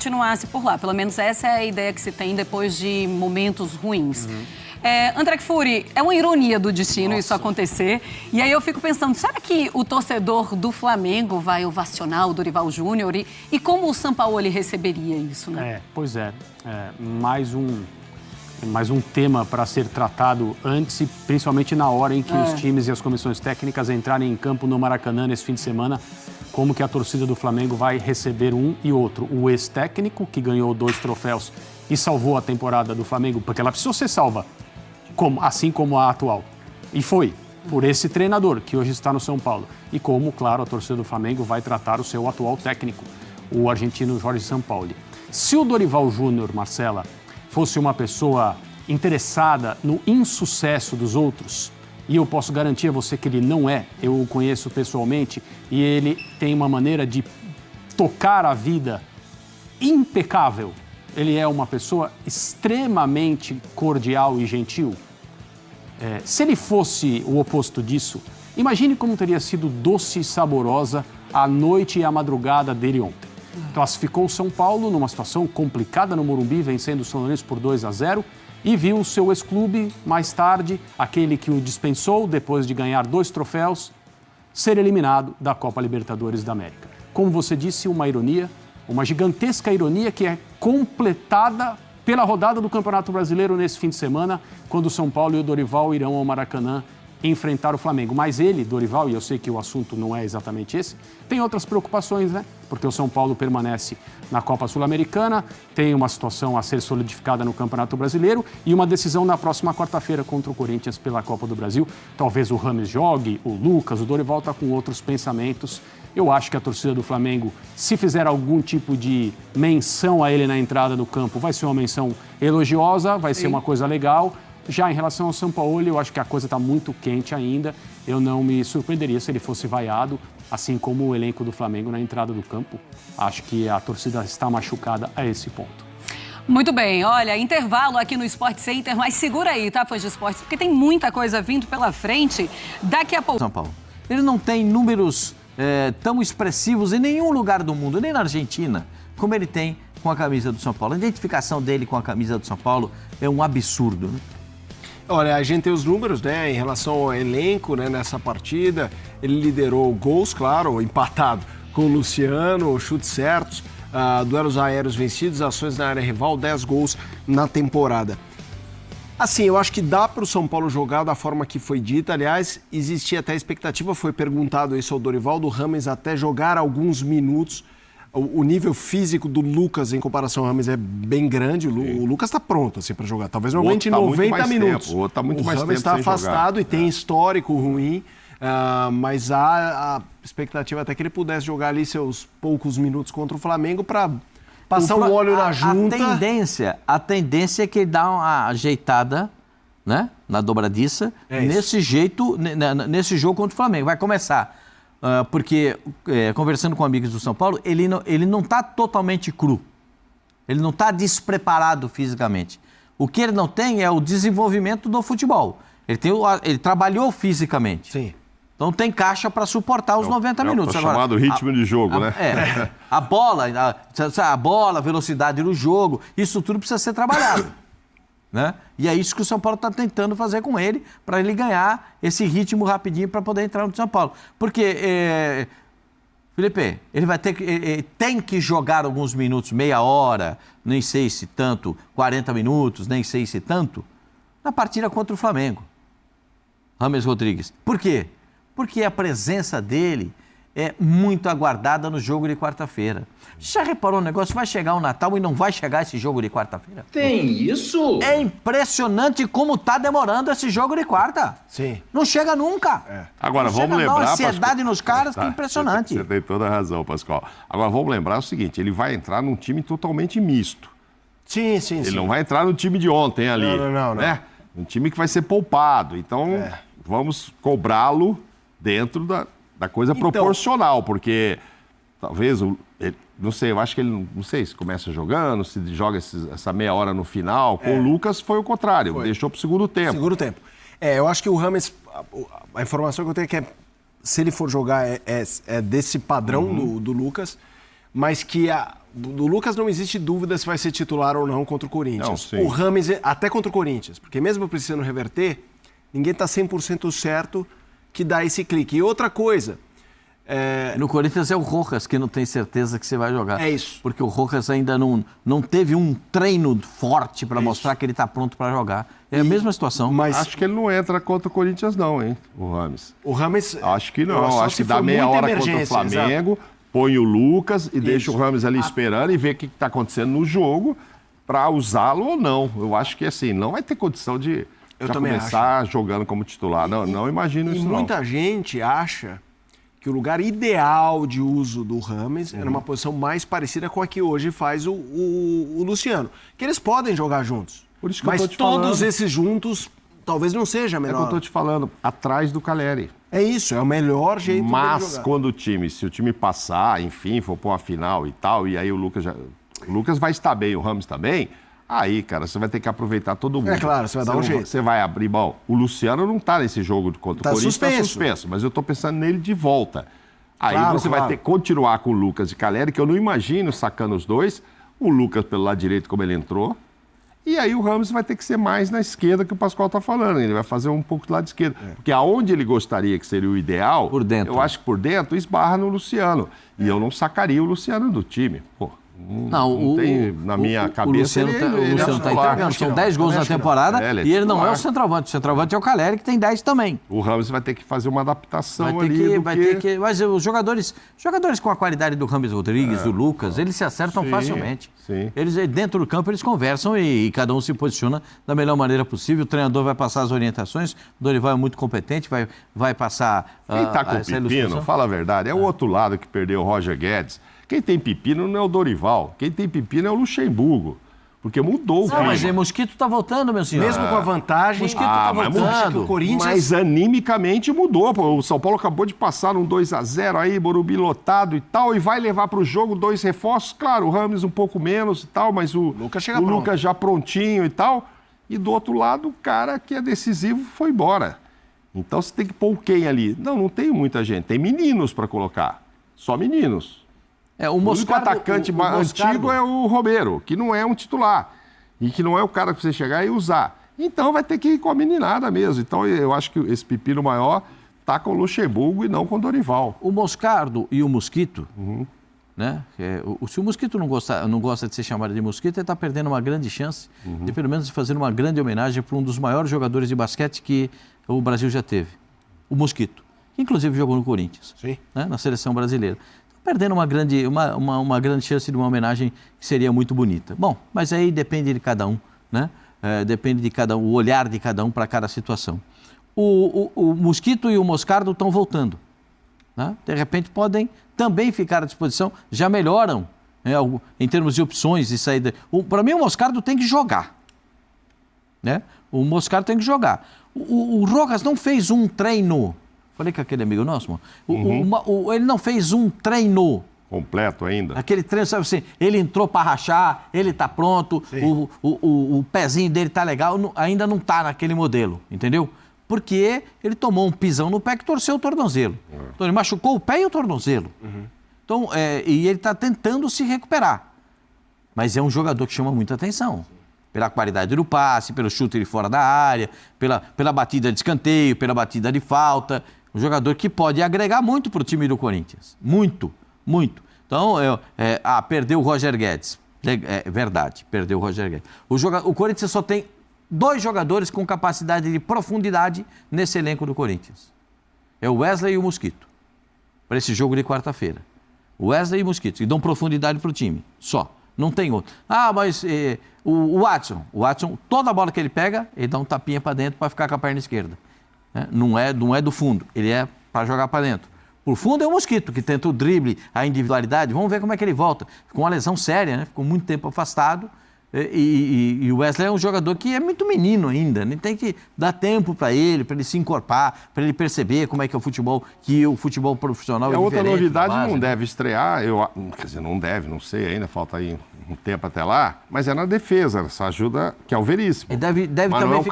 continuasse por lá. Pelo menos essa é a ideia que se tem depois de momentos ruins. André Kfouri, é uma ironia do destino isso acontecer. E aí eu fico pensando, será que o torcedor do Flamengo vai ovacionar o Dorival Júnior? E como o Sampaoli receberia isso, né? Pois é. Mais um tema para ser tratado antes e principalmente na hora em que os times e as comissões técnicas entrarem em campo no Maracanã nesse fim de semana. Como que a torcida do Flamengo vai receber um e outro. O ex-técnico, que ganhou 2 troféus e salvou a temporada do Flamengo, porque ela precisou ser salva. Assim como a atual. E foi por esse treinador que hoje está no São Paulo. E como, claro, a torcida do Flamengo vai tratar o seu atual técnico, o argentino Jorge Sampaoli. Se o Dorival Júnior, Marcela, fosse uma pessoa interessada no insucesso dos outros, e eu posso garantir a você que ele não é, eu o conheço pessoalmente, e ele tem uma maneira de tocar a vida impecável. Ele é uma pessoa extremamente cordial e gentil. Se ele fosse o oposto disso, imagine como teria sido doce e saborosa a noite e a madrugada dele ontem. Classificou o São Paulo numa situação complicada no Morumbi, vencendo o São Lourenço por 2-0, e viu o seu ex-clube, mais tarde, aquele que o dispensou depois de ganhar 2 troféus, ser eliminado da Copa Libertadores da América. Como você disse, uma ironia, uma gigantesca ironia que é completada pela rodada do Campeonato Brasileiro nesse fim de semana, quando o São Paulo e o Dorival irão ao Maracanã enfrentar o Flamengo. Mas ele, Dorival, e eu sei que o assunto não é exatamente esse, tem outras preocupações, né? Porque o São Paulo permanece na Copa Sul-Americana, tem uma situação a ser solidificada no Campeonato Brasileiro e uma decisão na próxima quarta-feira contra o Corinthians pela Copa do Brasil. Talvez o Rames jogue, o Lucas, o Dorival está com outros pensamentos. Eu acho que a torcida do Flamengo, se fizer algum tipo de menção a ele na entrada do campo, vai ser uma menção elogiosa, vai ser uma coisa legal. Já em relação ao Sampaoli, eu acho que a coisa está muito quente ainda. Eu não me surpreenderia se ele fosse vaiado, assim como o elenco do Flamengo na entrada do campo. Acho que a torcida está machucada a esse ponto. Muito bem, olha, intervalo aqui no Sport Center, mas segura aí, tá, fãs de esportes, porque tem muita coisa vindo pela frente. Daqui a pouco... São Paulo, ele não tem números tão expressivos em nenhum lugar do mundo, nem na Argentina, como ele tem com a camisa do São Paulo. A identificação dele com a camisa do São Paulo é um absurdo, né? Olha, a gente tem os números, né, em relação ao elenco, né, nessa partida. Ele liderou gols, claro, empatado com o Luciano, chutes certos, duelos aéreos vencidos, ações na área rival, 10 gols na temporada. Assim, eu acho que dá para o São Paulo jogar da forma que foi dita. Aliás, existia até a expectativa, foi perguntado isso ao Dorival, do Rames até jogar alguns minutos. O nível físico do Lucas em comparação ao Rames é bem grande. O Lucas está pronto assim, para jogar. Talvez não aguente 90 minutos. O outro está muito mais tempo. O Rames está afastado e tem histórico ruim. Mas há a expectativa até que ele pudesse jogar ali seus poucos minutos contra o Flamengo para passar um óleo na junta. A tendência é que ele dá uma ajeitada, né, na dobradiça nesse jogo contra o Flamengo. Vai começar. Porque, conversando com amigos do São Paulo, ele não está totalmente cru. Ele não está despreparado fisicamente. O que ele não tem é o desenvolvimento do futebol. Ele trabalhou fisicamente. Sim. Então tem caixa para suportar os 90 minutos. É o chamado ritmo de jogo, né? A bola, a velocidade do jogo, isso tudo precisa ser trabalhado. Né? E é isso que o São Paulo está tentando fazer com ele, para ele ganhar esse ritmo rapidinho para poder entrar no São Paulo. Porque, Felipe, ele tem que jogar alguns minutos, meia hora, nem sei se tanto, 40 minutos, nem sei se tanto, na partida contra o Flamengo. Rames Rodrigues. Por quê? Porque a presença dele é muito aguardada no jogo de quarta-feira. Você já reparou um negócio? Vai chegar o Natal e não vai chegar esse jogo de quarta-feira? Tem isso? É impressionante como tá demorando esse jogo de quarta. Sim. Não chega nunca. Agora, não vamos chega, lembrar... A ansiedade nos caras que é impressionante. Você tem toda a razão, Pascoal. Agora, vamos lembrar o seguinte, ele vai entrar num time totalmente misto. Sim. Ele não vai entrar no time de ontem ali. Não. Né? Um time que vai ser poupado. Então, vamos cobrá-lo dentro da coisa proporcional, porque talvez, não sei, eu acho que ele, não sei se começa jogando, se joga essa meia hora no final. Com o Lucas foi o contrário, deixou para o segundo tempo. Eu acho que o Rames, a informação que eu tenho é que se ele for jogar é desse padrão do Lucas, mas que do Lucas não existe dúvida se vai ser titular ou não contra o Corinthians. Não, sim. O Rames, até contra o Corinthians, porque mesmo precisando reverter, ninguém está 100% certo que dá esse clique. E outra coisa... No Corinthians é o Rojas que não tem certeza que você vai jogar. É isso. Porque o Rojas ainda não teve um treino forte para mostrar que ele está pronto para jogar. É a mesma situação. Mas Acho que ele não entra contra o Corinthians não, hein, o Rames. o Rames... Acho que não. Só Acho se que dá for meia muita hora contra o emergência, Flamengo, põe o Lucas e deixa o Rames ali esperando e vê o que está acontecendo no jogo para usá-lo ou não. Eu acho que assim, não vai ter condição de já começar jogando como titular. Não imagino isso não. E muita gente acha que o lugar ideal de uso do Rames era uma posição mais parecida com a que hoje faz o Luciano. Que eles podem jogar juntos. Por isso que mas eu tô te todos falando. esses juntos talvez não seja É o que melhor. eu tô te falando, atrás do Caleri. É isso, é o melhor jeito de Mas jogar. quando se o time passar, enfim, for para uma final e tal, e aí o Lucas vai estar bem, o Rames está bem, aí, cara, você vai ter que aproveitar todo mundo. É claro, você vai dar um jeito. Você vai abrir mão. O Luciano não está nesse jogo contra o Corinthians, está suspenso, mas eu estou pensando nele de volta. Aí você vai ter que continuar com o Lucas e Caleri, que eu não imagino sacando os dois, o Lucas pelo lado direito como ele entrou, e aí o Rames vai ter que ser mais na esquerda que o Pascoal está falando. Ele vai fazer um pouco do lado esquerdo. Porque aonde ele gostaria que seria o ideal, Por dentro. eu acho que por dentro esbarra no Luciano. E eu não sacaria o Luciano do time. Pô, não tem na minha cabeça. O Luciano está entregando. São 10 gols na temporada e ele não é o centroavante. O centroavante é o Caleri, que tem 10 também. O Rames vai ter que fazer uma adaptação Mas os jogadores com a qualidade do Rames Rodrigues, do Lucas, eles se acertam facilmente. Sim. Eles, dentro do campo, eles conversam e cada um se posiciona da melhor maneira possível. O treinador vai passar as orientações, o Dorival é muito competente, vai passar Quem está com o pepino, fala a verdade, é o outro lado que perdeu o Roger Guedes. Quem tem pepino não é o Dorival, quem tem pepino é o Luxemburgo. Porque mudou o clima. Mas o Mosquito está voltando, meu senhor. Mesmo com a vantagem, Mosquito está voltando. O Corinthians... Mas animicamente mudou. Pô. O São Paulo acabou de passar um 2-0 aí, Morumbi lotado e tal, e vai levar para o jogo 2 reforços. Claro, o Rames um pouco menos e tal, mas o Lucas já prontinho e tal. E do outro lado, o cara que é decisivo foi embora. Então você tem que pôr quem ali? Não tem muita gente. Tem meninos para colocar. Só meninos. O único atacante antigo é o Romero, que não é um titular. E que não é o cara que você chegar e usar. Então vai ter que ir com a meninada mesmo. Então eu acho que esse pepino maior tá com o Luxemburgo e não com o Dorival. O Moscardo e o Mosquito, né? Se o Mosquito não gosta de ser chamado de Mosquito, ele está perdendo uma grande chance de pelo menos fazer uma grande homenagem para um dos maiores jogadores de basquete que o Brasil já teve. O Mosquito, que inclusive jogou no Corinthians, né? Na seleção brasileira. Perdendo uma grande chance de uma homenagem que seria muito bonita. Bom, mas aí depende de cada um, né? Depende de cada um, o olhar de cada um para cada situação. O Mosquito e o Moscardo estão voltando, né? De repente podem também ficar à disposição, já melhoram, né, em termos de opções de saída. Para mim o Moscardo tem que jogar, né? O Moscardo tem que jogar. O Rojas não fez um treino. Falei com aquele amigo nosso, mano. Ele não fez um treino. Completo ainda? Aquele treino, sabe assim, ele entrou para rachar, ele está pronto, o pezinho dele está legal, ainda não está naquele modelo, entendeu? Porque ele tomou um pisão no pé que torceu o tornozelo. Então ele machucou o pé e o tornozelo. Então, e ele está tentando se recuperar. Mas é um jogador que chama muita atenção. Pela qualidade do passe, pelo chute de fora da área, pela batida de escanteio, pela batida de falta. Um jogador que pode agregar muito para o time do Corinthians. Muito, muito. Então, perdeu o Roger Guedes. É verdade, perdeu o Roger Guedes. O Corinthians só tem 2 jogadores com capacidade de profundidade nesse elenco do Corinthians. É o Wesley e o Mosquito. Para esse jogo de quarta-feira. O Wesley e o Mosquito. E dão profundidade para o time. Só. Não tem outro. Mas o Watson, toda bola que ele pega, ele dá um tapinha para dentro para ficar com a perna esquerda. Não é do fundo, ele é para jogar para dentro. Por fundo é o Mosquito, que tenta o drible, a individualidade. Vamos ver como é que ele volta. Ficou uma lesão séria, né? Ficou muito tempo afastado. E o Wesley é um jogador que é muito menino ainda. Né? Tem que dar tempo para ele se encorpar, para ele perceber como é que é o futebol, que o futebol profissional é diferente. Outra novidade não deve estrear, quer dizer, não deve, não sei ainda, falta aí um tempo até lá, mas é na defesa, essa ajuda que é o Veríssimo. E deve mas também não é o ficar